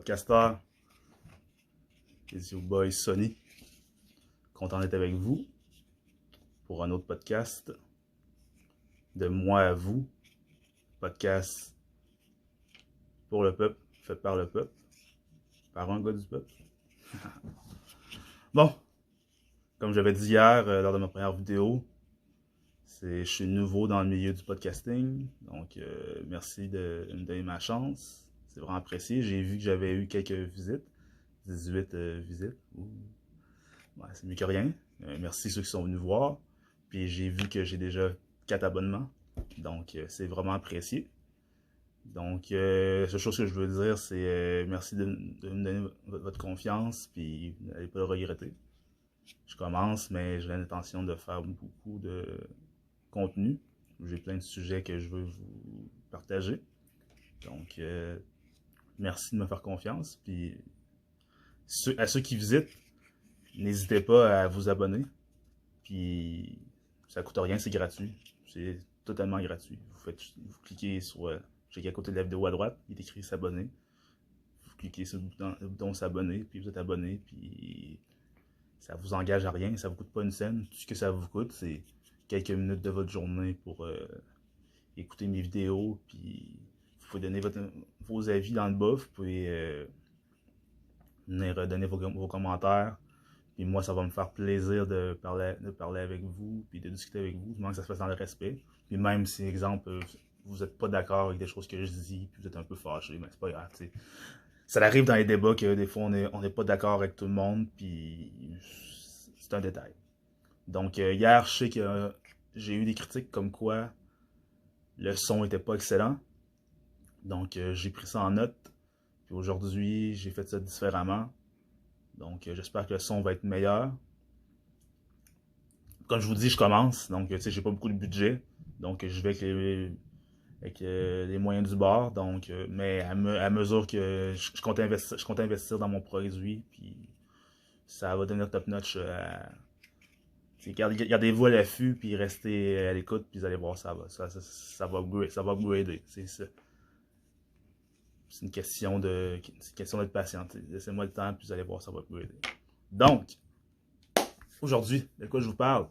podcasteur. It's your boy Sonny. Content d'être avec vous pour un autre podcast. De moi à vous. Podcast pour le peuple, fait par le peuple. Par un gars du peuple. Bon, comme j'avais dit hier lors de ma première vidéo, je suis nouveau dans le milieu du podcasting. Donc, merci de me donner ma chance. C'est vraiment apprécié. J'ai vu que j'avais eu quelques visites. 18 visites. Ouais, c'est mieux que rien. Merci ceux qui sont venus voir. Puis j'ai vu que j'ai déjà 4 abonnements. Donc, c'est vraiment apprécié. Donc, la seule chose que je veux dire, c'est merci de me donner votre confiance. Puis, vous n'allez pas le regretter. Je commence, mais j'ai l'intention de faire beaucoup de contenu. J'ai plein de sujets que je veux vous partager. Donc, merci de me faire confiance. Puis, à ceux qui visitent, n'hésitez pas à vous abonner. Puis, ça coûte rien, c'est gratuit. C'est totalement gratuit. Vous cliquez sur, à côté de la vidéo à droite, il est écrit s'abonner. Vous cliquez sur le bouton s'abonner, puis vous êtes abonné. Puis, ça vous engage à rien, ça vous coûte pas une scène. Tout ce que ça vous coûte, c'est quelques minutes de votre journée pour écouter mes vidéos. Puis, vous pouvez donner vos avis dans le bas. Vous pouvez venir donner vos commentaires. Puis moi, ça va me faire plaisir de parler avec vous, puis de discuter avec vous, du moment que ça se fasse dans le respect. Puis même si, exemple, vous n'êtes pas d'accord avec des choses que je dis, puis vous êtes un peu fâché, mais c'est pas grave, t'sais. Ça arrive dans les débats que des fois, on n'est pas d'accord avec tout le monde, puis c'est un détail. Donc, hier, je sais que j'ai eu des critiques comme quoi le son n'était pas excellent. Donc, j'ai pris ça en note. Puis aujourd'hui, j'ai fait ça différemment. Donc, j'espère que le son va être meilleur. Comme je vous dis, je commence. Donc, tu sais, j'ai pas beaucoup de budget. Donc, je vais avec les moyens du bord. Donc, mais à mesure que je compte investir dans mon produit, puis ça va devenir top notch. Gardez-vous à l'affût, puis restez à l'écoute, puis vous allez voir, ça va upgrader. C'est une question d'être patient. Laissez-moi le temps, puis vous allez voir, ça va upgrader. Donc, aujourd'hui, de quoi je vous parle?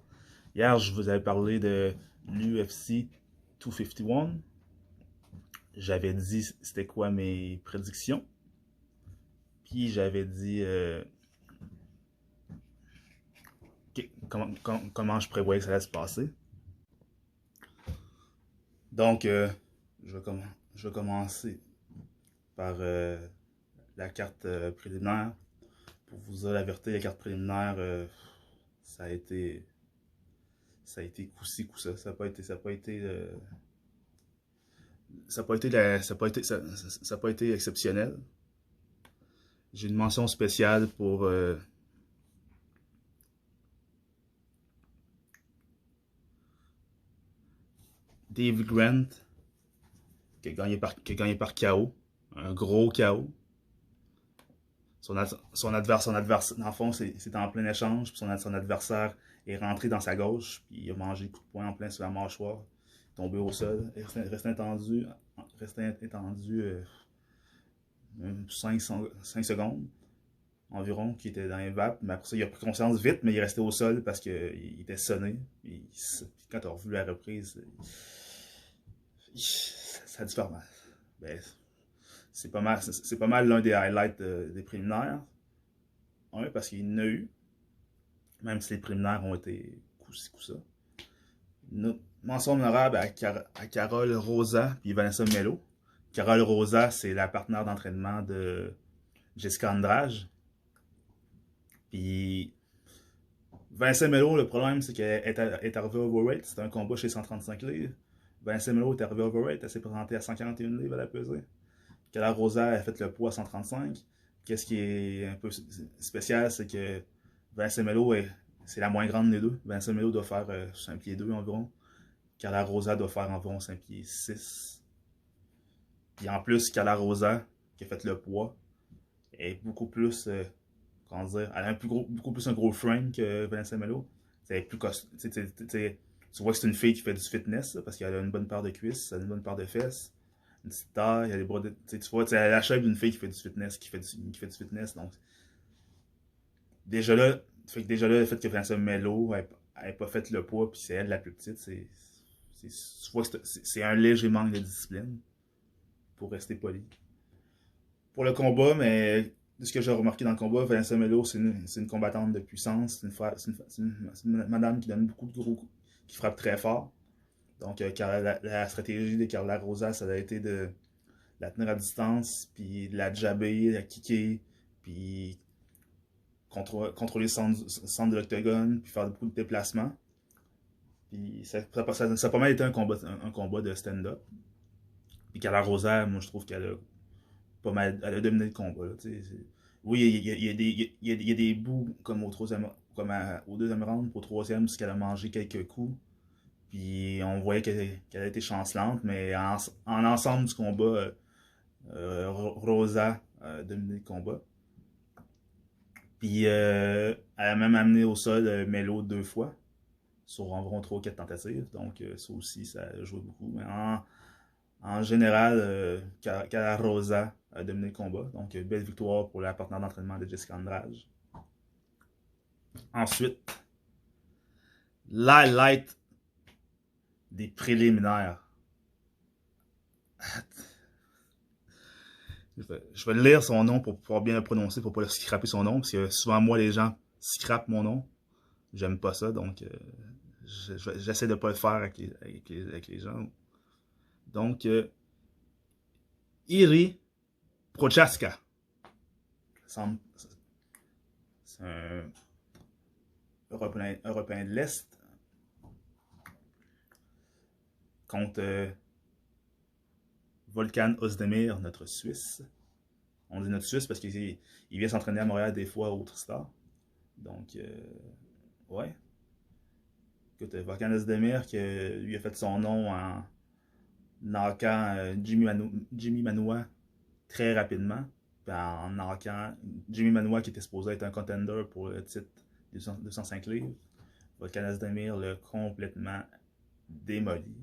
Hier, je vous avais parlé de l'UFC 251. J'avais dit c'était quoi mes prédictions. Puis j'avais dit comment je prévoyais que ça allait se passer. Donc, je vais commencer par la carte préliminaire. Pour vous dire la vérité, la carte préliminaire, ça a été coup-ci, coup-ça. Ça n'a pas été exceptionnel. J'ai une mention spéciale pour Dave Grant, qui a gagné par KO. Un gros KO. Son adversaire, dans le fond, c'était en plein échange, puis son adversaire est rentré dans sa gauche, puis il a mangé le coup de poing en plein sur la mâchoire, tombé au sol, resté étendu 5 secondes environ, qui était dans les vapes, mais après ça, il a pris conscience vite, mais il est resté au sol parce qu'il était sonné, puis quand tu as revu la reprise, ça a dû faire mal. Ben, c'est pas mal l'un des highlights des préliminaires. Un, parce qu'il y en a eu. Même si les préliminaires ont été coup-ci, coup-ça. Mention honorable à Carole Rosa et Vanessa Melo. Carole Rosa, c'est la partenaire d'entraînement de Jessica Andrade. Puis Vanessa Melo, le problème, c'est qu'elle est arrivée overweight. C'était un combat chez 135 livres. Vanessa Melo est arrivée overweight. Elle s'est présentée à 141 livres à la pesée. Carole Rosa a fait le poids à 135. Qu'est-ce qui est un peu spécial, c'est que Vanessa Melo, c'est la moins grande des deux. Vanessa Melo doit faire 5 pieds 2 environ. Carla Rosa doit faire environ 5 pieds 6. Puis en plus, Carla Rosa, qui a fait le poids, est beaucoup plus, comment dire, elle a beaucoup plus un gros frame que Vanessa Melo. C'est plus tu vois que c'est une fille qui fait du fitness, là, parce qu'elle a une bonne paire de cuisses, elle a une bonne paire de fesses. une petite taille, elle a des bras de. Tu vois, elle a la shape d'une fille qui fait du fitness, qui fait du fitness. Donc, déjà là, le fait que Vanessa Melo ait pas fait le poids, puis c'est elle la plus petite, tu vois que c'est un léger manque de discipline, pour rester poli. Pour le combat, mais de ce que j'ai remarqué dans le combat, Vanessa Melo, c'est une combattante de puissance, c'est une madame qui donne beaucoup de gros coups, qui frappe très fort. Donc, la stratégie de Carla Rosa, ça a été de la tenir à distance, puis de la jabber, la kicker, puis contrôler le centre de l'octogone, puis faire beaucoup de déplacements. Puis ça a pas mal été un combat de stand-up. Puis Carla Rosa, moi je trouve qu'elle a pas mal, elle a dominé le combat. Là, oui, il y a des bouts comme au deuxième round, au troisième, parce qu'elle a mangé quelques coups. Puis on voyait qu'elle a été chancelante, mais en ensemble du combat, Rosa a dominé le combat. Puis elle a même amené au sol Melo 2 fois, sur environ 3 ou 4 tentatives. Donc ça aussi, ça a joué beaucoup. Mais en général, Cara Rosa a dominé le combat. Donc belle victoire pour la partenaire d'entraînement de Jessica Andrade. Ensuite, l'highlight des préliminaires. Je vais lire son nom pour pouvoir bien le prononcer, pour pas scraper son nom, parce que souvent, moi, les gens scrapent mon nom. J'aime pas ça, donc j'essaie de pas le faire avec les gens. Donc, Iri Prochaska. C'est un Européen de l'Est contre Volkan Ozdemir, notre Suisse. On dit notre Suisse parce qu'il vient s'entraîner à Montréal des fois au Tristar. Donc, ouais. Écoute, Volkan Ozdemir qui lui a fait son nom en knockant Jimmy Manoa très rapidement. Puis en knockant Jimmy Manoa qui était supposé être un contender pour le titre 205 livres. Volkan Ozdemir l'a complètement démoli.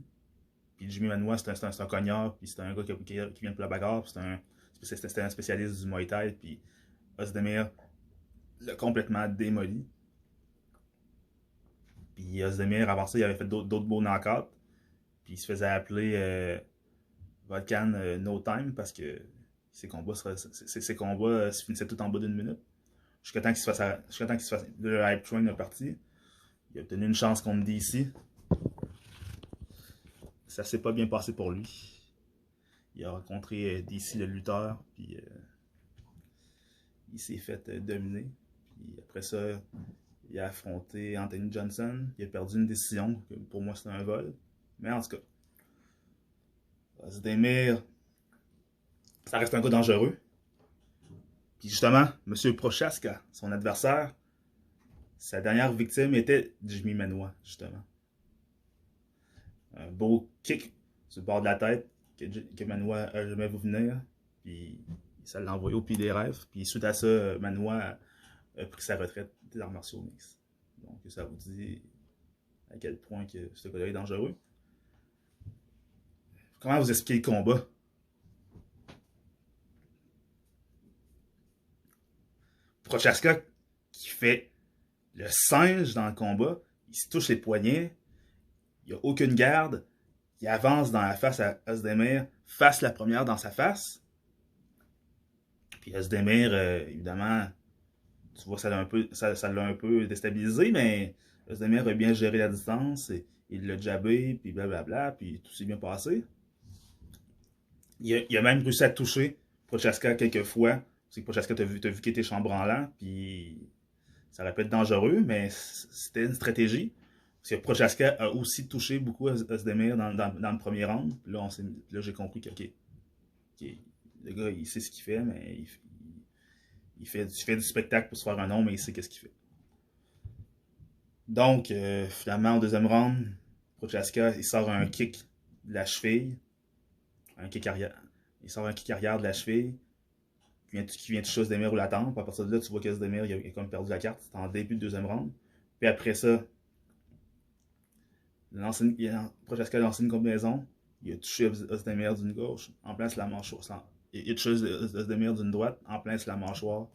Puis Jimmy Manoa, c'est un cognard, puis c'est un gars qui vient de la bagarre, puis c'était un spécialiste du Muay Thai, puis Ozdemir l'a complètement démoli. Puis Ozdemir, avant ça, il avait fait d'autres beaux knockouts, puis il se faisait appeler Volkan No Time, parce que ses combats se finissaient tout en bas d'une minute. Jusqu'à temps qu'il se fasse le hype train est parti. Il a obtenu une chance contre DC. Ça s'est pas bien passé pour lui. Il a rencontré DC le lutteur, puis il s'est fait dominer. Puis après ça, il a affronté Anthony Johnson. Il a perdu une décision, que pour moi c'était un vol. Mais en tout cas, Ozdemir, ça reste un gars dangereux. Puis justement, M. Prochaska, son adversaire, sa dernière victime était Jimmy Manoa, justement. Un beau kick sur le bord de la tête que Manoa a jamais vu venir. Puis ça l'a envoyé au pied des rêves. Puis suite à ça, Manoa a pris sa retraite des arts martiaux mixtes. Donc ça vous dit à quel point que ce gars-là est dangereux. Comment vous expliquez le combat? Prochaska qui fait le singe dans le combat, il se touche les poignets, il n'y a aucune garde, il avance dans la face à Ozdemir, face la première dans sa face. Puis Ozdemir, évidemment, tu vois, ça l'a un peu déstabilisé, mais Ozdemir a bien géré la distance, et il l'a jabé, puis blablabla, puis tout s'est bien passé. Il a même réussi à toucher Prochaska quelques fois. C'est que Prochaska t'as vu qu'il était chambranlant, puis ça aurait pu être dangereux, mais c'était une stratégie. Parce que Prochaska a aussi touché beaucoup Ozdemir dans le premier round. Là, j'ai compris que le gars, il sait ce qu'il fait, mais il fait du spectacle pour se faire un nom, mais il sait qu'est-ce qu'il fait. Donc, finalement, au deuxième round, Prochaska, il sort un kick de la cheville. Un kick arrière. Il sort un kick arrière de la cheville qui vient toucher Ozdemir ou la tempe. À partir de là, tu vois qu'Ozdemir il a comme perdu la carte. C'était en début de deuxième round. Puis après ça, Prochaska a lancé une combinaison. Il a touché Ozdemir d'une gauche, en plein sur la mâchoire. Il a touché Ozdemir d'une droite, en plein sur la mâchoire.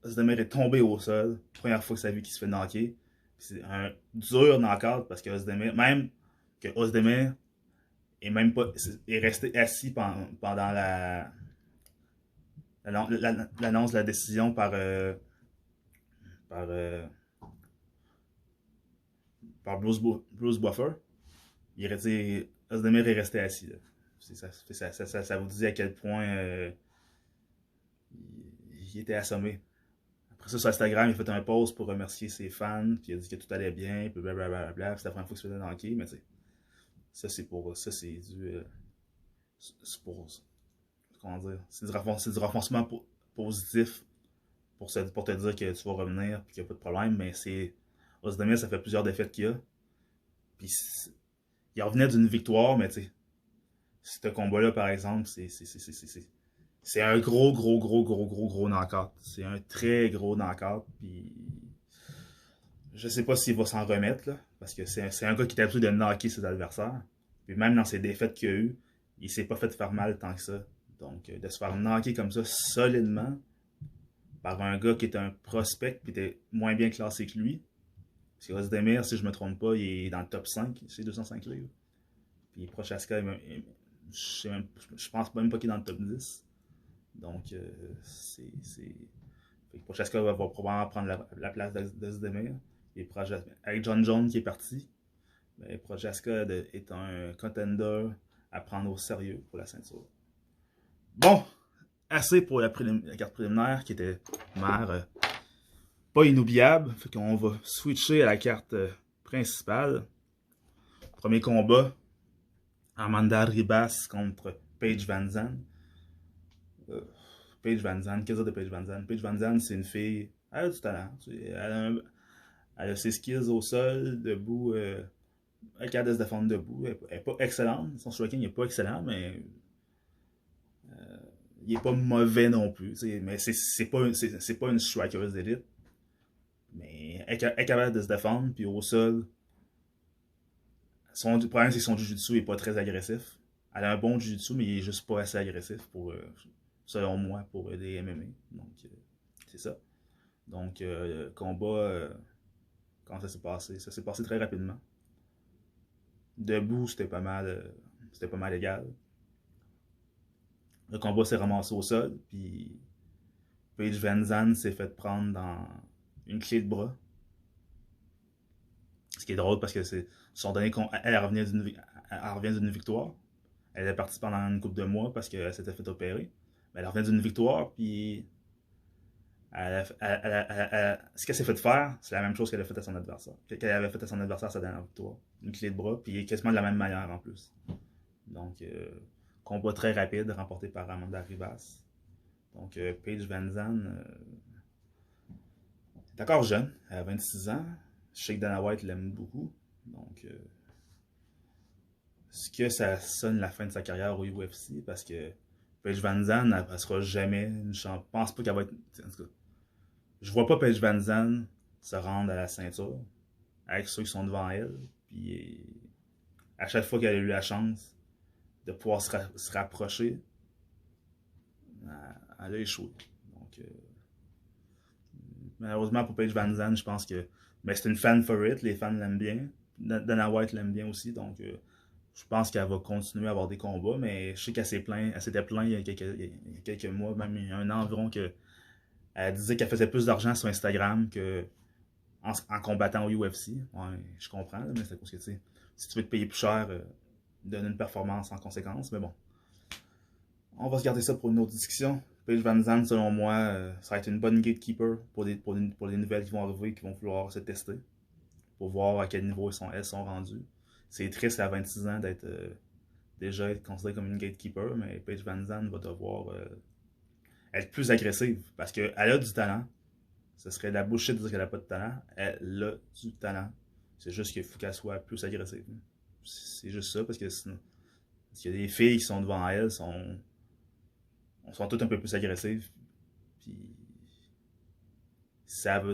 Ozdemir est tombé au sol. Première fois que sa vie qu'il se fait knocker. C'est un dur knockout parce que Ozdemir, même que Ozdemir est même pas est resté assis pendant l'annonce de la décision par, par Bruce Buffer. Ozdemir est resté assis. Là. Ça vous dit à quel point il était assommé. Après ça, sur Instagram, il a fait un post pour remercier ses fans, puis il a dit que tout allait bien, puis blablabla. C'est la première fois qu'il se faisait danker, mais tu sais, ça c'est pour. Ça c'est du. C'est pour. Comment dire? C'est du renforcement positif pour te dire que tu vas revenir, puis qu'il n'y a pas de problème, mais c'est. Ozdemir, ça fait plusieurs défaites qu'il a. Puis il revenait d'une victoire, mais tu sais, ce combat-là, par exemple, c'est un gros knock-out. C'est un très gros knock-out. Puis je sais pas s'il va s'en remettre, là, parce que c'est un gars qui est habitué de knocker ses adversaires. Puis même dans ses défaites qu'il a eues, il s'est pas fait faire mal tant que ça. Donc, de se faire knocker comme ça solidement par un gars qui est un prospect qui était moins bien classé que lui. Parce que Ozdemir, si je me trompe pas, il est dans le top 5, c'est 205 livres. Puis Prochaska, je pense même pas qu'il est dans le top 10. Donc, Prochaska va probablement prendre la place d'Ozdemir. Et avec John Jones qui est parti, mais Prochaska est un contender à prendre au sérieux pour la ceinture. Bon, assez pour la carte préliminaire qui était pas inoubliable. Fait qu'on va switcher à la carte principale. Premier combat, Amanda Ribas contre Paige VanZant. Paige VanZant, qu'est-ce que de Paige VanZant? Paige VanZant, c'est une fille, elle a du talent. Elle a ses skills au sol, debout, elle est capable de se défendre debout. Elle n'est pas excellente, son striking n'est pas excellent, mais il n'est pas mauvais non plus. Mais c'est pas une strikeuse d'élite. Mais elle est capable de se défendre, puis au sol, le problème c'est que son jiu-jitsu n'est pas très agressif. Elle a un bon jiu-jitsu, mais il est juste pas assez agressif pour, selon moi, pour des MMA. Donc, c'est ça. Donc, combat, comment ça s'est passé? Ça s'est passé très rapidement. Debout, c'était pas mal égal. Le combat s'est ramassé au sol, puis Paige VanZant s'est fait prendre dans une clé de bras. Ce qui est drôle parce que elle revient d'une victoire. Elle est partie pendant une couple de mois parce qu'elle s'était fait opérer. Mais elle revient d'une victoire, puis ce qu'elle s'est fait faire, c'est la même chose qu'elle a fait à son adversaire. Qu'elle avait fait à son adversaire sa dernière victoire. Une clé de bras, puis quasiment de la même manière en plus. Donc, combat très rapide, remporté par Amanda Ribas. Donc, Paige VanZant est encore jeune, elle a 26 ans. Je sais que Dana White l'aime beaucoup. Donc, est-ce que ça sonne la fin de sa carrière au UFC? Parce que Paige VanZant, elle ne sera jamais une champion. Je pense pas qu'elle va être. En tout cas, je vois pas Paige VanZant se rendre à la ceinture avec ceux qui sont devant elle. Puis à chaque fois qu'elle a eu la chance de pouvoir se rapprocher, elle a échoué. Donc, malheureusement pour Paige VanZant, je pense que. Mais c'est une fan favorite, les fans l'aiment bien. Dana White l'aime bien aussi, donc je pense qu'elle va continuer à avoir des combats, mais je sais qu'elle s'était plainte il y a quelques mois, même il y a un an environ, elle disait qu'elle faisait plus d'argent sur Instagram en combattant au UFC. Ouais, je comprends, mais c'est parce que, tu sais, si tu veux te payer plus cher, donne une performance en conséquence, mais bon. On va se garder ça pour une autre discussion. Paige VanZant, selon moi, ça va être une bonne gatekeeper pour les nouvelles qui vont arriver, qui vont vouloir se tester, pour voir à quel niveau elles sont rendues. C'est triste à 26 ans d'être déjà être considérée comme une gatekeeper, mais Paige VanZant va devoir être plus agressive parce qu'elle a du talent. Ce serait de la bullshit de dire qu'elle n'a pas de talent. Elle a du talent. C'est juste qu'il faut qu'elle soit plus agressive. C'est juste ça, parce qu'il y a des filles qui sont devant elle, sont toutes un peu plus agressives. Puis, si elle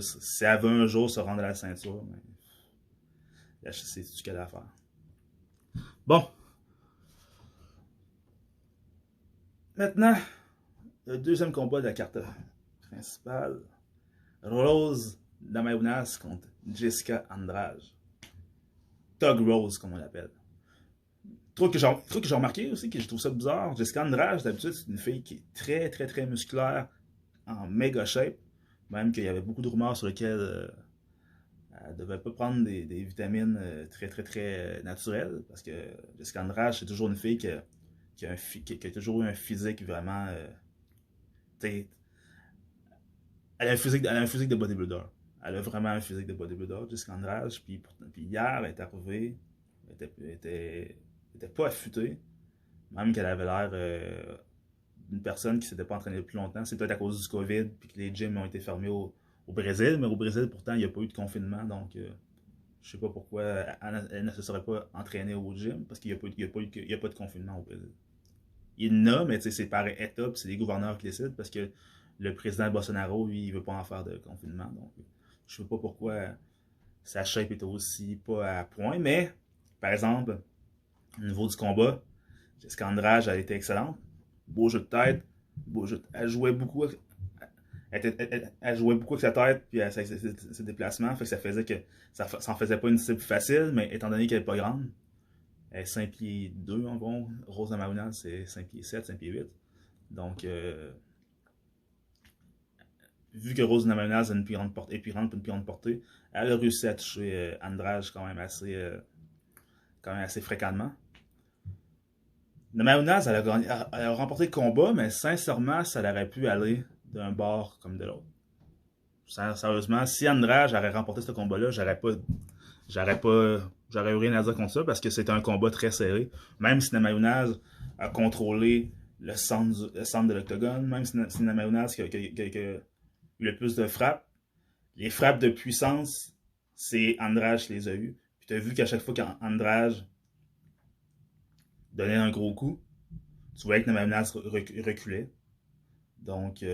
veut un jour se rendre à la ceinture, mais là, c'est ce qu'elle a à faire. Bon, Maintenant, le deuxième combat de la carte principale. Rose Namajunas contre Jessica Andrade. Thug Rose, comme on l'appelle. Truc que j'ai remarqué aussi, que je trouve ça bizarre. Jessica Andrade, d'habitude, c'est une fille qui est très, très, très musculaire, en méga shape. Même qu'il y avait beaucoup de rumeurs sur lesquelles elle ne devait pas prendre des vitamines très, très, très naturelles. Parce que Jessica Andrade, c'est toujours une fille qui a toujours eu un physique vraiment. Elle a un physique de bodybuilder. Elle a vraiment un physique de bodybuilder, Jessica Andrade. Puis hier, elle est arrivée, elle était pas affûtée. Même qu'elle avait l'air d'une personne qui s'était pas entraînée depuis longtemps. C'est peut-être à cause du COVID, puis que les gyms ont été fermés au Brésil. Mais au Brésil, pourtant, il n'y a pas eu de confinement. Donc, je sais pas pourquoi elle ne se serait pas entraînée au gym, parce qu'il n'y a pas de confinement au Brésil. Il y en a, mais c'est par État, c'est les gouverneurs qui décident, parce que le président Bolsonaro, lui, il veut pas en faire de confinement. Donc, je sais pas pourquoi sa shape était aussi pas à point. Mais, par exemple, au niveau du combat, Jessica Andrade, elle était excellente. Beau jeu de tête. Elle jouait beaucoup. Elle jouait beaucoup avec sa tête puis ses déplacements. Fait que ça faisait que ça en faisait pas une cible facile, mais étant donné qu'elle est pas grande, elle est 5 pieds 2 en gros. Rose Namajunas, c'est 5 pieds 7, 5 pieds 8. Donc, vu que Rose Namajunas a une plus grande portée, une plus grande portée, elle a réussi à toucher Andrade quand même assez fréquemment. Namajunas, elle a remporté le combat, mais sincèrement, ça aurait pu aller d'un bord comme de l'autre. Sérieusement, si Andrade aurait remporté ce combat-là, j'aurais eu rien à dire contre ça parce que c'était un combat très serré. Même si Namajunas a contrôlé le centre de l'octogone, même si Namajunas a eu le plus de frappes, les frappes de puissance, c'est Andrade qui les a eues. Puis tu as vu qu'à chaque fois qu'Andrade donnait un gros coup, tu voyais que Namajunas reculait. Donc,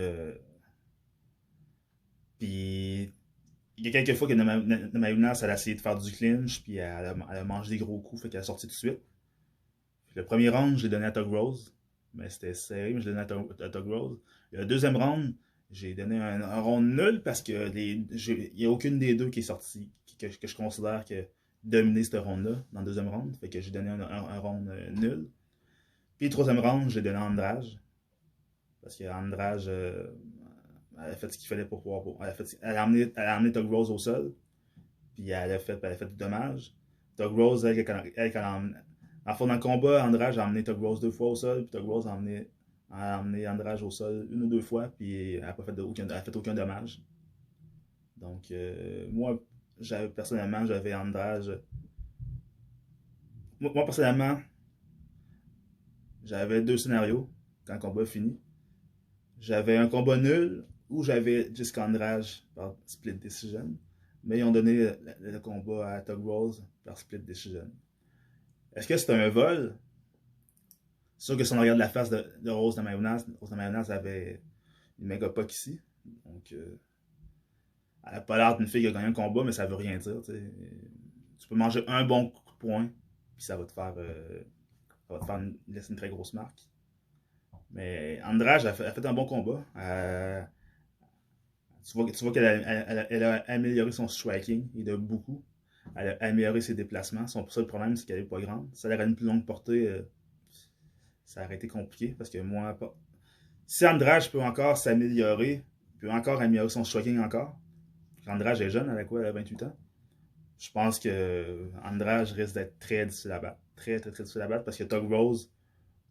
puis il y a quelques fois que Namajunas elle a essayé de faire du clinch, puis elle a mangé des gros coups, fait qu'elle a sorti tout de suite. Puis le premier round, je l'ai donné à Thug Rose, mais c'était serré, mais je l'ai donné à Thug Rose. Le deuxième round, j'ai donné un round nul parce que il n'y a aucune des deux qui est sortie, que je considère que dominé ce round-là, dans le deuxième round. Fait que j'ai donné un round nul. Puis le troisième round, j'ai donné à Andrade. Parce qu'Andrade, elle a fait ce qu'il fallait pour pouvoir. Elle a amené Thug Rose au sol. Puis elle a fait du dommage. Thug Rose, en fond, dans le combat, Andrade a amené Thug Rose 2 fois au sol. Puis Thug Rose a amené Andrade au sol 1 ou 2 fois. Puis elle n'a fait aucun dommage. Donc, moi, personnellement, j'avais Andrade. Moi, personnellement, j'avais 2 scénarios quand le combat est fini. J'avais un combat nul où j'avais Jessica Andrade par split decision. Mais ils ont donné le combat à Thug Rose par split decision. Est-ce que c'est un vol? C'est sûr que si on regarde la face de Rose Namajunas avait une méga puck ici. Donc, elle n'a pas l'air d'une fille qui a gagné un combat, mais ça veut rien dire. Tu peux manger un bon coup de poing, puis ça va te faire, laisser une très grosse marque. Mais Andrade a fait un bon combat. Tu vois qu'elle a amélioré son striking, et de beaucoup. Elle a amélioré ses déplacements. Son seul problème, c'est qu'elle n'est pas grande. Si elle avait une plus longue portée, ça aurait été compliqué. Parce que moi, pas. Si Andrade peut encore s'améliorer, peut encore améliorer son striking encore. Andrade est jeune, elle a quoi? Elle a 28 ans. Je pense que Andrade risque d'être très difficile à battre. Très, très, très difficile à battre parce que Thug Rose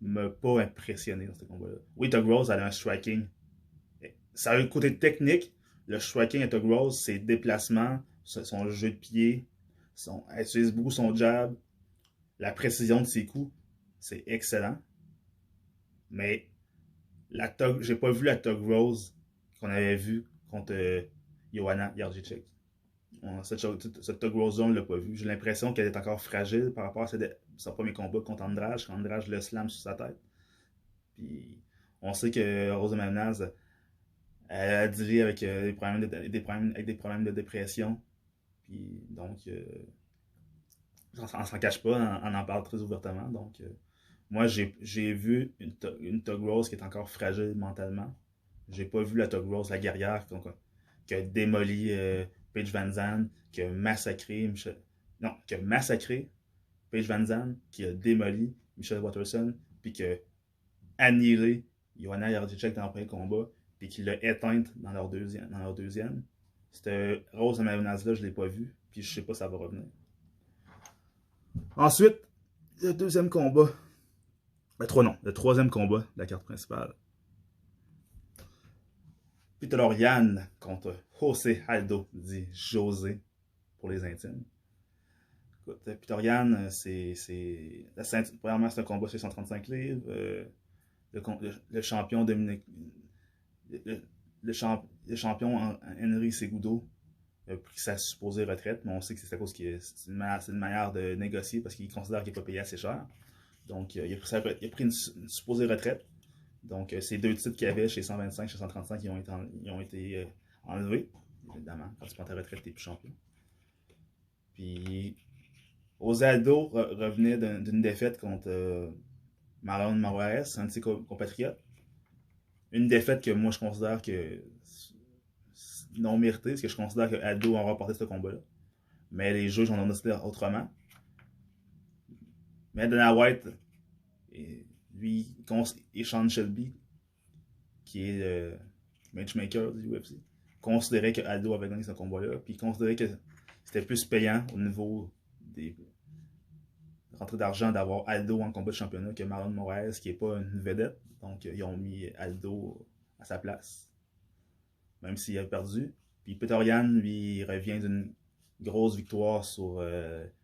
m'a pas impressionné dans ce combat-là. Oui, Thug Rose, elle a un striking. Ça a un côté technique. Le striking à Thug Rose, ses déplacements, son jeu de pied, elle utilise beaucoup son jab, la précision de ses coups, c'est excellent. Mais j'ai pas vu la Thug Rose qu'on avait vue contre Joanna Jędrzejczyk. Cette Thug Rose, on ne l'a pas vue. J'ai l'impression qu'elle est encore fragile par rapport à son premier combat contre Andrade, quand Andrade le slam sur sa tête. Puis on sait que Rose Namajunas, elle a dealé avec des problèmes de dépression. Puis donc, on s'en cache pas, on en parle très ouvertement. Donc, Moi, j'ai vu une Tug Rose qui est encore fragile mentalement. J'ai pas vu la Tug Rose, la guerrière, qui a démoli Paige Van Zandt, qui a massacré non, qui a massacré Paige Van Zandt, qui a démoli Michelle Waterson, puis qui a annihilé Joanna Jędrzejczyk dans le premier combat, puis qui l'a éteinte dans leur deuxième. Cette Rose de Mayonnaise-là, je l'ai pas vue, puis je sais pas si ça va revenir. Ensuite, le deuxième combat. Le troisième combat de la carte principale. Peter Yan contre José Aldo, dit José pour les intimes. Écoute, Peter Yan, premièrement, c'est un combat sur 135 livres. Le champion Dominique. Le champion Henry Cejudo a pris sa supposée retraite, mais on sait que c'est à cause que c'est une manière de négocier parce qu'il considère qu'il n'est pas payé assez cher. Donc, il a pris une supposée retraite. Donc, ces deux titres qu'il y avait chez 125, chez 135, ils ont été enlevés. Évidemment, quand tu prends ta retraite, tu n'es plus champion. Puis, Osvaldo revenait d'une défaite contre Marlon Moraes, un de ses compatriotes. Une défaite que moi, je considère que non méritée, parce que je considère que Aldo a remporté ce combat-là. Mais les juges en ont décidé autrement. Mais Dana White, lui, et Sean Shelby, qui est le matchmaker du UFC, considérait que Aldo avait gagné ce combat-là, puis considérait que c'était plus payant au niveau des rentrées d'argent d'avoir Aldo en combat de championnat que Marlon Moraes, qui n'est pas une vedette. Donc, ils ont mis Aldo à sa place, même s'il a perdu. Puis Peter Yan, lui, il revient d'une grosse victoire sur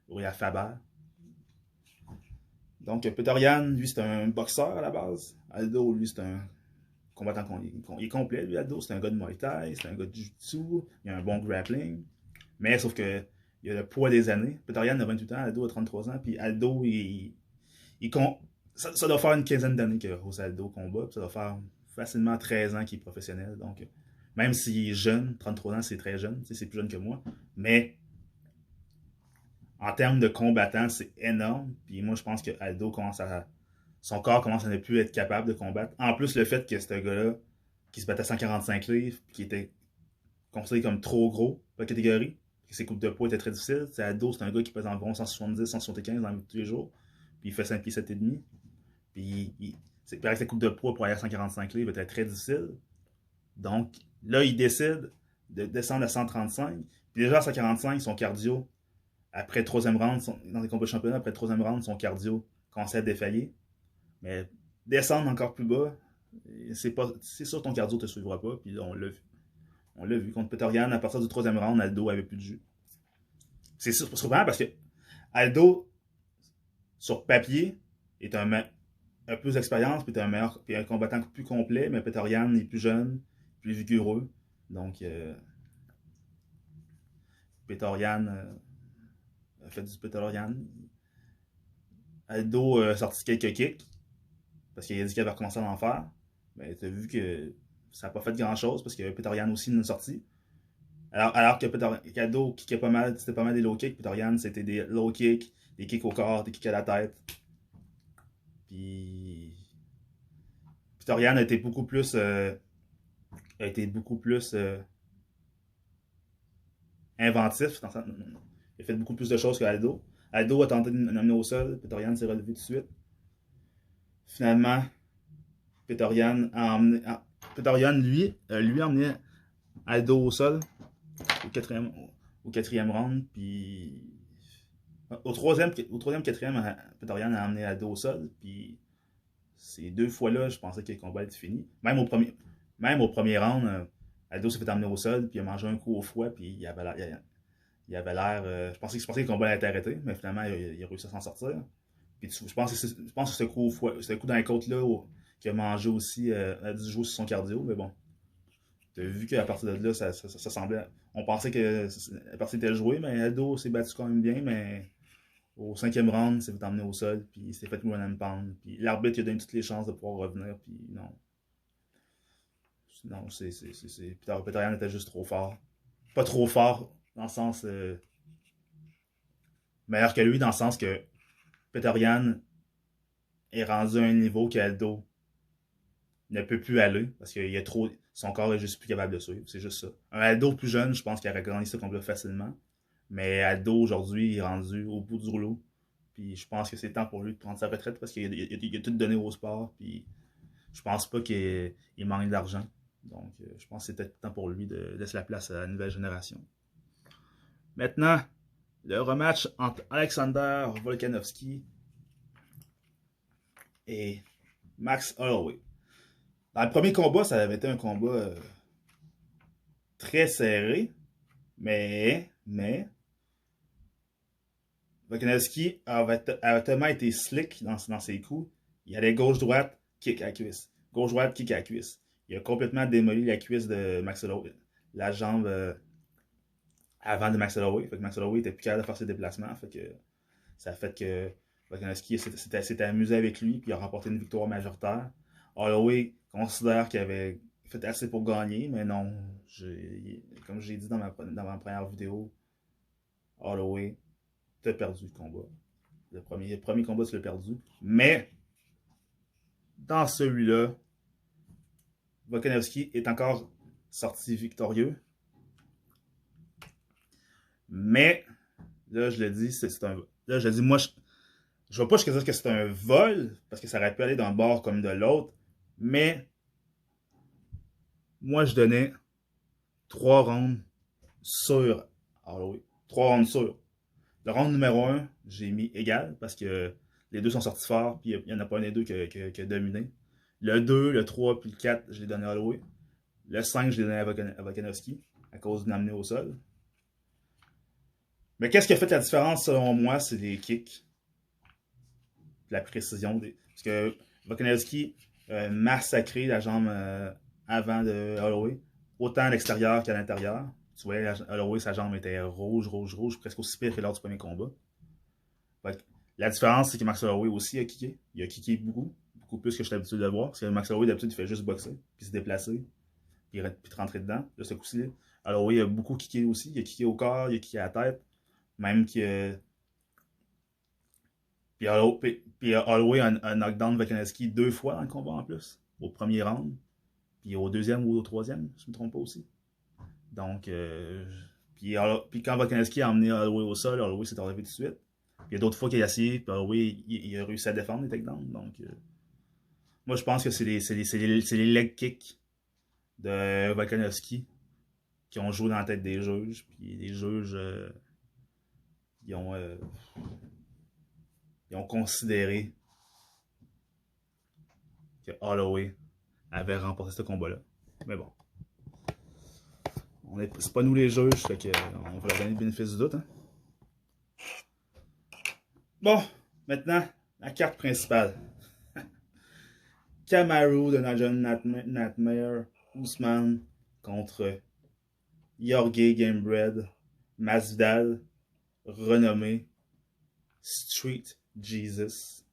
Uriah Faber. Donc, Peter Yan, lui, c'est un boxeur à la base. Aldo, lui, c'est un combattant il est complet, lui, Aldo. C'est un gars de Muay Thai, c'est un gars de Jiu-Jitsu, il a un bon grappling. Mais sauf que il a le poids des années. Peter Yan a 28 ans, Aldo a 33 ans, puis Aldo, ça doit faire une quinzaine d'années que José Aldo combat, puis ça doit faire facilement 13 ans qu'il est professionnel. Donc, même s'il est jeune, 33 ans, c'est très jeune, c'est plus jeune que moi, mais en termes de combattant, c'est énorme. Puis moi, je pense que Aldo son corps commence à ne plus être capable de combattre. En plus, le fait que c'est un gars-là qui se battait à 145 livres, qui était considéré comme trop gros pour la catégorie, que ses coupes de poids étaient très difficiles. Aldo, c'est un gars qui pèse environ 170, 175 dans tous les jours, puis il fait 5 pieds 7 et demi. Puis avec sa coupe de poids pour aller à 145 livres, était très difficile. Donc là, il décide de descendre à 135. Puis déjà à 145, son cardio, après le troisième round, dans les combats de championnat, après le troisième round, son cardio commençait à défaillir. Mais descendre encore plus bas, c'est sûr que ton cardio ne te suivra pas. Puis là, on l'a vu. On l'a vu contre Peter Yan, à partir du troisième round, Aldo avait plus de jus. C'est surprenant parce que Aldo, sur papier, est a plus d'expérience, puis puis un combattant plus complet, mais Peter Yan est plus jeune, plus vigoureux. Donc, Peter Yan a fait du Peter Yan. Aldo a sorti quelques kicks, parce qu'il a dit qu'il avait recommencé à en faire. Mais tu as vu que ça n'a pas fait grand-chose, parce que Peter Yan aussi en a sorti. Alors que Aldo kickait pas mal, c'était pas mal des low kicks. Peter Yan, c'était des low kicks, des kicks au corps, des kicks à la tête. Puis Peter Yan a été beaucoup plus inventif. Il a fait beaucoup plus de choses que Aldo. Aldo a tenté de l'amener au sol. Peter Yan s'est relevé tout de suite. Finalement, Peter Yan, lui a emmené Aldo au sol au quatrième round. Puis au troisième, quatrième, Peter Yan a emmené Aldo au sol. Puis ces deux fois-là, je pensais que le combat était fini. Même au premier round, Aldo s'est fait emmener au sol, puis il a mangé un coup au foie, puis il avait l'air. Je pensais que le combat allait être arrêté, mais finalement, il a réussi à s'en sortir. Puis je pense que ce coup au foie, ce coup dans la côte-là, qu'il a mangé aussi, a dû jouer sur son cardio, mais bon. Tu as vu qu'à partir de là, ça semblait. On pensait que la partie était jouée, mais Aldo s'est battu quand même bien, mais au cinquième round, il s'est fait emmener au sol, puis il s'est fait run and pound. Puis l'arbitre lui a donné toutes les chances de pouvoir revenir, puis non. Non, Peter Yan était juste trop fort. Pas trop fort, dans le sens. Meilleur que lui, dans le sens que Peter Yan est rendu à un niveau qu'Aldo ne peut plus aller parce qu'il y a trop. Son corps est juste plus capable de suivre. C'est juste ça. Un Aldo plus jeune, je pense qu'il aurait gagné ce combat facilement. Mais Aldo, aujourd'hui, il est rendu au bout du rouleau. Puis je pense que c'est temps pour lui de prendre sa retraite parce qu'il a tout donné au sport. Puis je pense pas qu'il manque d'argent. Donc je pense que c'est peut-être temps pour lui de laisser la place à la nouvelle génération. Maintenant, le rematch entre Alexander Volkanovski et Max Holloway. Dans le premier combat, ça avait été un combat très serré, mais Volkanovski a tellement été slick dans ses coups. Il allait gauche-droite, kick à cuisse. Gauche-droite, kick à cuisse. Il a complètement démoli la cuisse de Max Holloway. La jambe avant de Max Holloway. Fait que Max Holloway était plus capable de faire ses déplacements. Fait que ça a fait que Volkanovski s'était amusé avec lui puis il a remporté une victoire majoritaire. Holloway considère qu'il avait fait assez pour gagner, mais non. Comme j'ai dit dans ma première vidéo, Holloway, t'as perdu le combat. Le premier combat, tu l'as perdu. Mais, dans celui-là, Volkanovski est encore sorti victorieux. Mais, là, je le dis, c'est un. Là, je le dis, moi, je ne vais pas jusqu'à dire que c'est un vol, parce que ça aurait pu aller d'un bord comme de l'autre. Mais, moi, je donnais 3 rounds sur Holloway. 3 rounds sur. Le round numéro 1, j'ai mis égal parce que les deux sont sortis forts, puis il n'y en a pas un des deux qui a dominé. Le 2, le 3, puis le 4, je l'ai donné à Holloway. Le 5, je l'ai donné à Volkanovski à cause d'une amenée au sol. Mais qu'est-ce qui a fait la différence selon moi, c'est les kicks. La précision. Parce que Volkanovski a massacré la jambe avant de Holloway, autant à l'extérieur qu'à l'intérieur. Tu vois, Holloway, sa jambe était rouge, presque aussi pire que lors du premier combat. La différence, c'est que Max Holloway aussi a kické. Il a kické beaucoup plus que je suis habitué de le voir. Parce que Max Holloway, d'habitude, il fait juste boxer, puis se déplacer, puis rentrer dedans. Là, ce coup-ci, Holloway a beaucoup kické aussi. Il a kické au corps, il a kické à la tête. Même que. Puis Holloway a knockdown Volkanovski 2 fois dans le combat en plus. Au premier round, puis au deuxième ou au troisième, si je ne me trompe pas aussi. Donc, puis quand Volkanovski a emmené Holloway au sol, Holloway s'est enlevé tout de suite. Il y a d'autres fois qu'il a essayé, puis Holloway il a réussi à défendre les takedowns. Donc, moi je pense que c'est les leg kicks de Volkanovski qui ont joué dans la tête des juges. Puis les juges, ils ont considéré que Holloway avait remporté ce combat-là. Mais bon. C'est pas nous les juges, fait que on va leur donner le bénéfice du doute. Hein. Bon, maintenant, la carte principale. Kamaru de Nightmare Usman contre Jorge Gamebred Masvidal, renommé Street Jesus.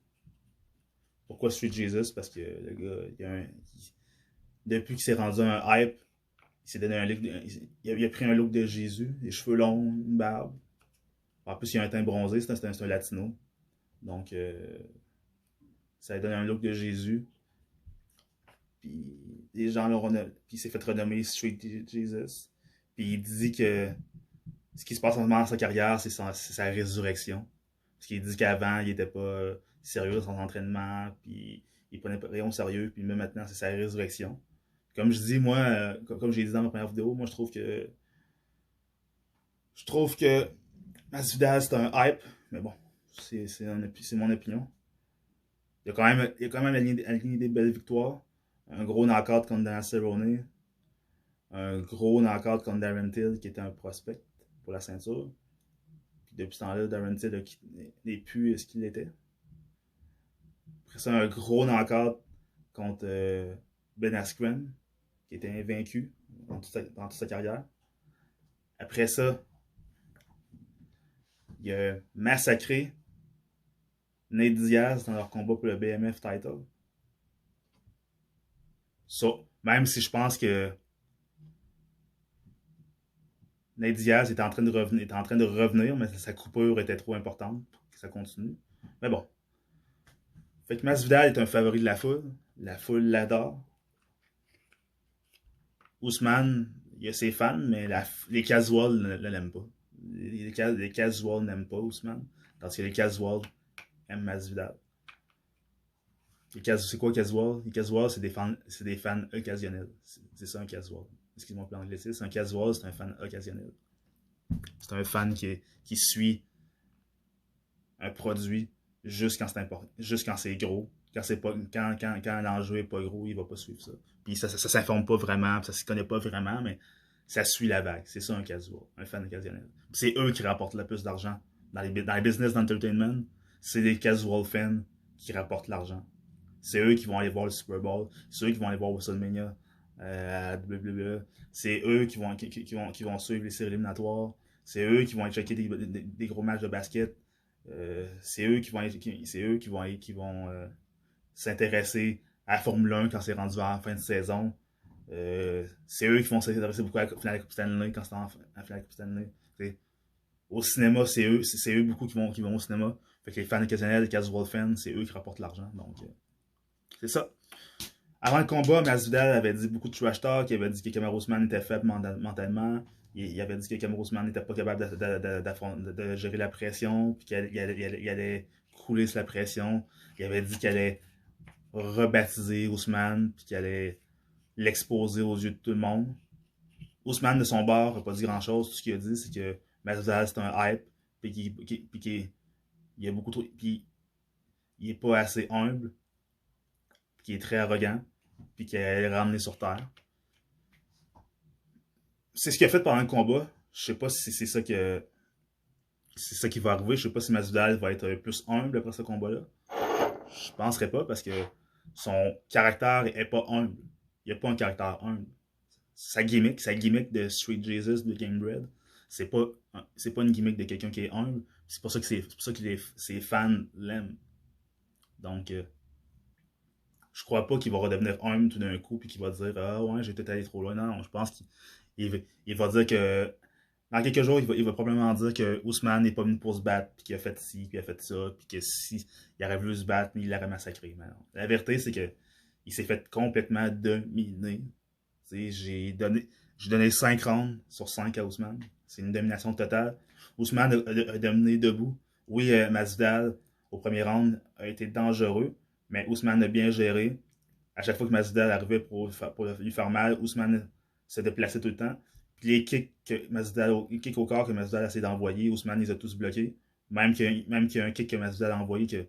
Pourquoi Street Jesus? Parce que le gars, depuis qu'il s'est rendu un hype, il s'est donné un look il a pris un look de Jésus, les cheveux longs, une barbe. En plus, il a un teint bronzé, c'est un latino. Donc, ça a donné un look de Jésus. Puis les gens l'ont renommé. Puis il s'est fait renommer Street Jesus. Puis il dit que ce qui se passe en ce moment dans sa carrière, c'est sa résurrection. Parce qu'il dit qu'avant, il n'était pas sérieux dans son entraînement, puis il prenait pas rien au sérieux, puis même maintenant, c'est sa résurrection. Comme je dis, moi, comme j'ai dit dans ma première vidéo, moi je trouve que Masvidal c'est un hype, mais bon, c'est mon opinion. Il a quand même aligné des belles victoires. Un gros knockout contre Dan Cerrone. Un gros knockout contre Darren Till, qui était un prospect pour la ceinture. Puis depuis ce temps-là, Darren Till n'est plus ce qu'il était. Après ça, un gros knockout contre Ben Askren, qui était invaincu dans toute sa carrière. Après ça, il a massacré Nate Diaz dans leur combat pour le BMF title. So, même si je pense que Nate Diaz était en train de revenir, mais sa coupure était trop importante pour que ça continue. Mais bon. Fait que Masvidal est un favori de la foule. La foule l'adore. Ousmane, il a ses fans, mais les casuals ne l'aiment pas. Les casuals n'aiment pas Ousmane, parce que les casuals aiment Masvidal. C'est quoi casual? Les casuals, c'est des fans occasionnels. C'est ça un casual. Excuse-moi pour l'anglicisme. Un casual, c'est un fan occasionnel. C'est un fan qui suit un produit juste quand c'est important, juste quand c'est gros. Quand l'enjeu est pas gros, il va pas suivre ça. Puis ça s'informe pas vraiment, ça se connaît pas vraiment, mais ça suit la vague. C'est ça un casual, un fan occasionnel. C'est eux qui rapportent le plus d'argent. Dans les business d'entertainment, c'est les casual fans qui rapportent l'argent. C'est eux qui vont aller voir le Super Bowl, c'est eux qui vont aller voir WrestleMania à WWE, c'est eux qui vont suivre les séries éliminatoires, c'est eux qui vont aller checker des gros matchs de basket, c'est eux qui vont s'intéresser à la Formule 1 quand c'est rendu à la fin de saison. C'est eux qui vont s'intéresser beaucoup à la finale de la Coupe Stanley quand c'est en finale de la Coupe Stanley. T'sais. Au cinéma, c'est eux beaucoup qui vont au cinéma. Fait que les fans occasionnels, les casual fans, c'est eux qui rapportent l'argent. Donc, c'est ça. Avant le combat, Masvidal avait dit beaucoup de trash talk. Il avait dit que Kamaru Usman était faible mentalement. Il avait dit que Kamaru Usman n'était pas capable de gérer la pression, puis qu'il allait couler sous la pression. Il avait dit qu'il allait rebaptiser Usman, puis qu'il allait l'exposer aux yeux de tout le monde. Usman, de son bord, n'a pas dit grand-chose. Tout ce qu'il a dit, c'est que Masvidal, c'est un hype, puis qu'il y a beaucoup trop... Puis il est pas assez humble, puis qu'il est très arrogant, puis qu'il allait le ramener sur terre. C'est ce qu'il a fait pendant le combat. Je sais pas si c'est ça qui va arriver. Je sais pas si Masvidal va être plus humble après ce combat-là. Je penserais pas parce que son caractère est pas humble. Il a pas un caractère humble. Sa gimmick de Street Jesus de Game Bread, c'est pas une gimmick de quelqu'un qui est humble. C'est pour ça que ses fans l'aiment. Donc, je crois pas qu'il va redevenir humble tout d'un coup puis qu'il va dire ah ouais j'ai peut-être allé trop loin. Non, je pense qu'il va dire que dans quelques jours il va probablement dire que Ousmane n'est pas venu pour se battre puis qu'il a fait ci puis il a fait ça puis que si il aurait voulu se battre il l'aurait massacré. Mais non. La vérité c'est que il s'est fait complètement dominer. J'ai donné 5 rounds sur 5 à Ousmane. C'est une domination totale. Ousmane a dominé debout. Oui, Masvidal au premier round a été dangereux. Mais Ousmane a bien géré. À chaque fois que Masvidal arrivait pour lui faire mal, Ousmane se déplaçait tout le temps. Puis les kicks au corps que Masvidal a essayé d'envoyer, Ousmane les a tous bloqués. Même qu'il y a un kick que Masvidal a envoyé que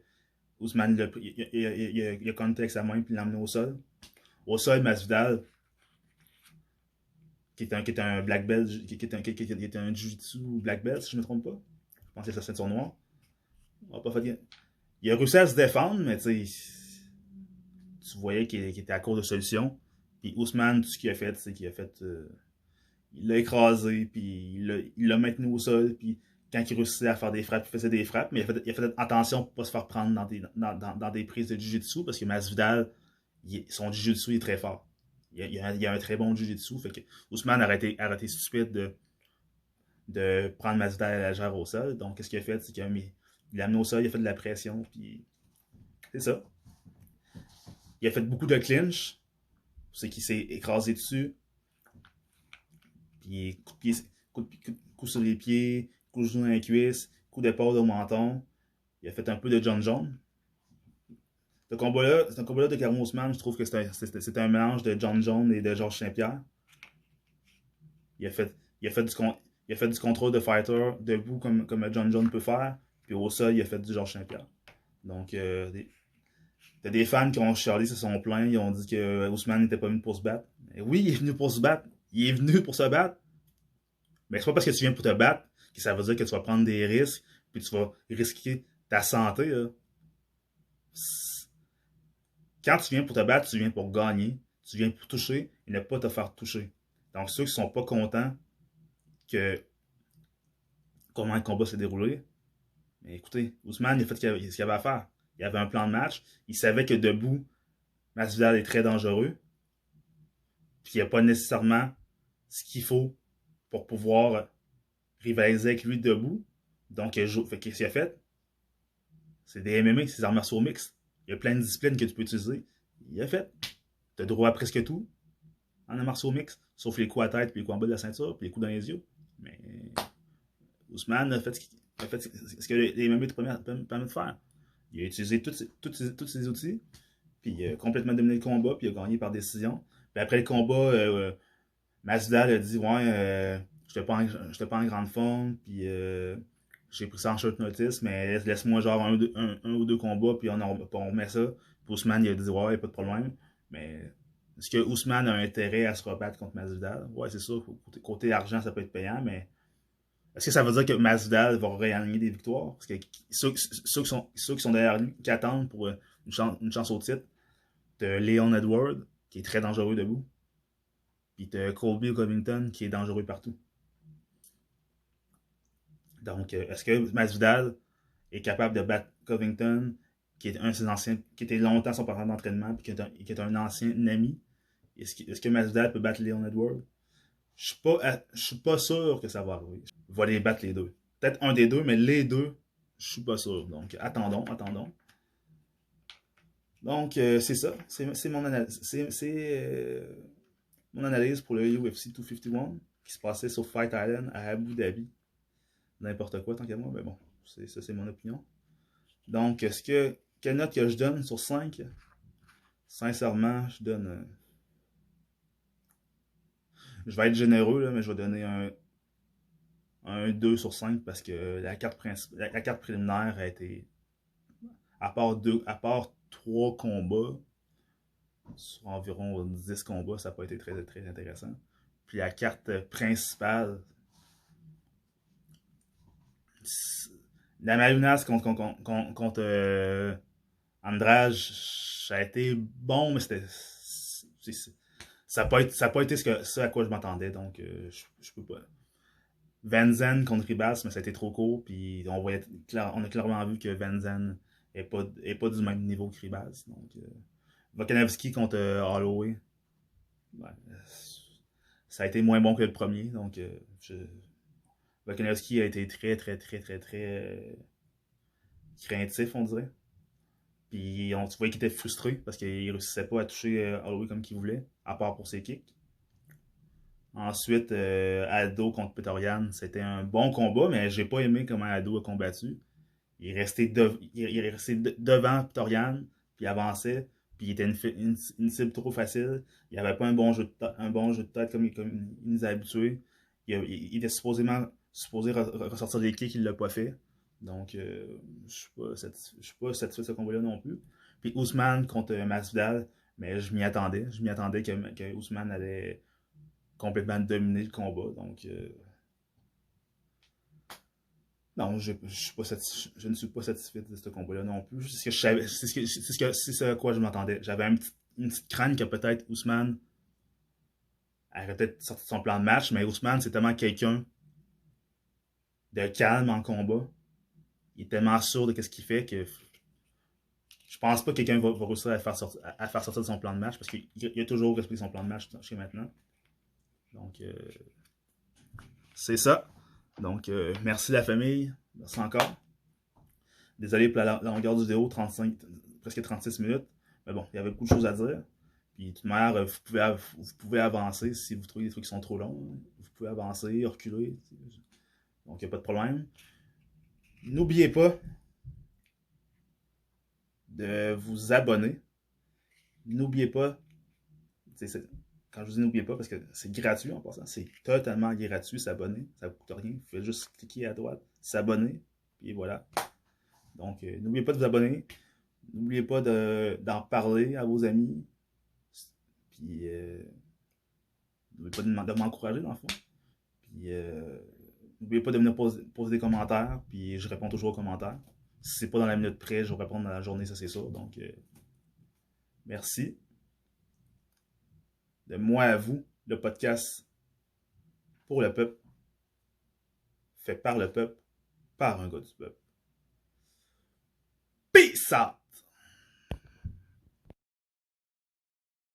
Ousmane il a connecté avec sa main puis l'a emmené au sol. Au sol, Masvidal, qui est un black belt, qui est un jiu-jitsu black belt, si je ne me trompe pas. Je pense que c'est sa ceinture noire. Il a réussi à se défendre, mais tu voyais qu'il était à court de solutions. Puis Ousmane, tout ce qu'il a fait, c'est qu'il a fait. Il l'a écrasé, puis il l'a maintenu au sol, puis quand il réussissait à faire des frappes, il faisait des frappes, mais il a fait attention pour ne pas se faire prendre dans des prises de jiu-jitsu, parce que Masvidal, son jiu-jitsu est très fort. Il a un très bon jiu-jitsu, fait que Ousmane a arrêté stupide de prendre Masvidal à la légère au sol. Donc, qu'est-ce qu'il a fait? C'est qu'il l'a amené au sol, il a fait de la pression, puis c'est ça. Il a fait beaucoup de clinch. C'est qu'il s'est écrasé dessus. Puis coup sur les pieds, coup de genou dans les cuisses, coup d'épaule au menton. Il a fait un peu de John Jones. Ce combat-là de Kamaru Usman, je trouve que c'est un mélange de John Jones et de Georges Saint-Pierre. Il a fait du contrôle de fighter debout comme John Jones peut faire. Puis au sol, il a fait du Georges Saint-Pierre. Donc, t'as des fans qui ont chialé, se sont plaints, ils ont dit que Ousmane n'était pas venu pour se battre. Et oui, il est venu pour se battre. Il est venu pour se battre. Mais c'est pas parce que tu viens pour te battre que ça veut dire que tu vas prendre des risques, puis tu vas risquer ta santé. Là. Quand tu viens pour te battre, tu viens pour gagner. Tu viens pour toucher et ne pas te faire toucher. Donc ceux qui sont pas contents que comment le combat s'est déroulé, mais écoutez, Ousmane, il a fait ce qu'il avait à faire. Il avait un plan de match. Il savait que debout, Masvidal est très dangereux. Puis il n'y a pas nécessairement ce qu'il faut pour pouvoir rivaliser avec lui debout. Donc, qu'est-ce qu'il a fait? C'est des MMA, c'est des arts martiaux mixtes. Il y a plein de disciplines que tu peux utiliser. Il a fait. Tu as droit à presque tout en arts martiaux mix, sauf les coups à tête, puis les coups en bas de la ceinture, puis les coups dans les yeux. Mais Ousmane a fait ce que les MMA te permettent de faire. Il a utilisé tous ces outils, puis il a complètement dominé le combat, puis il a gagné par décision. Puis après le combat, Masvidal a dit ouais, j'étais pas en grande forme, puis j'ai pris ça en short notice, mais laisse-moi genre un ou deux combats, puis on remet ça. Puis Ousmane il a dit ouais, pas de problème. Mais est-ce que Ousmane a intérêt à se rebattre contre Masvidal? Ouais, c'est sûr, côté argent, ça peut être payant, mais est-ce que ça veut dire que Masvidal va regagner des victoires? Parce que ceux qui sont derrière lui, qui attendent pour une chance au titre, t'as Leon Edward, qui est très dangereux debout. Puis t'as Colby Covington, qui est dangereux partout. Donc, est-ce que Masvidal est capable de battre Covington, qui est un de ses anciens, qui était longtemps son partenaire d'entraînement, puis qui est un ancien ami? Est-ce que Masvidal peut battre Leon Edward? Je suis pas sûr que ça va arriver. Il va les battre les deux. Peut-être un des deux, mais les deux, je suis pas sûr. Donc, attendons. Donc, c'est ça. C'est mon analyse. Mon analyse pour le UFC 251 qui se passait sur Fight Island à Abu Dhabi. N'importe quoi, tant qu'à moi, mais bon, ça c'est mon opinion. Donc, quelle note que je donne sur 5? Sincèrement, je donne... je vais être généreux, là, mais je vais donner un 2 sur 5 parce que la carte préliminaire a été... À part 3 combats, sur environ 10 combats, ça n'a pas été très, très intéressant. Puis la carte principale, la Malunas contre Andrade, ça a été bon, mais ça n'a pas été ce à quoi je m'attendais, donc je peux pas. Van Zen contre Ribas, mais ça a été trop court, puis on a clairement vu que Van Zen est pas du même niveau que Ribas. Donc, Volkanovski contre Holloway, ouais, ça a été moins bon que le premier, donc Volkanovski a été très, très, très, très, très craintif, on dirait. Puis tu voyais qu'il était frustré parce qu'il ne réussissait pas à toucher Holloway comme qu'il voulait, à part pour ses kicks. Ensuite, Aldo contre Petorian, c'était un bon combat, mais j'ai pas aimé comment Aldo a combattu. Il est resté, devant Petorian, puis il avançait, puis il était une cible trop facile. Il n'avait pas un bon jeu de tête comme il nous a habitués. Il était supposé ressortir des kicks, il ne l'a pas fait. Donc, je suis pas satisfait de ce combat-là non plus. Puis Ousmane contre Masvidal, mais je m'y attendais. Je m'y attendais que Ousmane allait complètement dominer le combat. Donc, non, je ne suis pas satisfait de ce combat-là non plus. C'est ce à quoi je m'attendais. J'avais une petite crainte que peut-être Ousmane aurait peut-être sorti de son plan de match, mais Ousmane, c'est tellement quelqu'un de calme en combat. Il est tellement sûr de ce qu'il fait que je pense pas que quelqu'un va réussir à faire sortir de son plan de match parce qu'il a toujours respecté son plan de match jusqu'à maintenant. Donc, c'est ça. Donc, merci la famille. Merci encore. Désolé pour la longueur du vidéo, presque 36 minutes. Mais bon, il y avait beaucoup de choses à dire. Puis, de toute manière, vous pouvez avancer si vous trouvez des trucs qui sont trop longs. Vous pouvez avancer, reculer. Donc, il n'y a pas de problème. N'oubliez pas de vous abonner. N'oubliez pas, quand je vous dis n'oubliez pas, parce que c'est gratuit en passant, c'est totalement gratuit s'abonner, ça ne coûte rien, vous faites juste cliquer à droite, s'abonner, puis voilà. Donc, n'oubliez pas de vous abonner, n'oubliez pas d'en parler à vos amis, puis n'oubliez pas de m'encourager dans le fond, puis n'oubliez pas de venir poser des commentaires, puis je réponds toujours aux commentaires. Si c'est pas dans la minute près, je vais répondre dans la journée, ça c'est sûr. Donc, merci. De moi à vous, le podcast pour le peuple, fait par le peuple, par un gars du peuple. Peace out!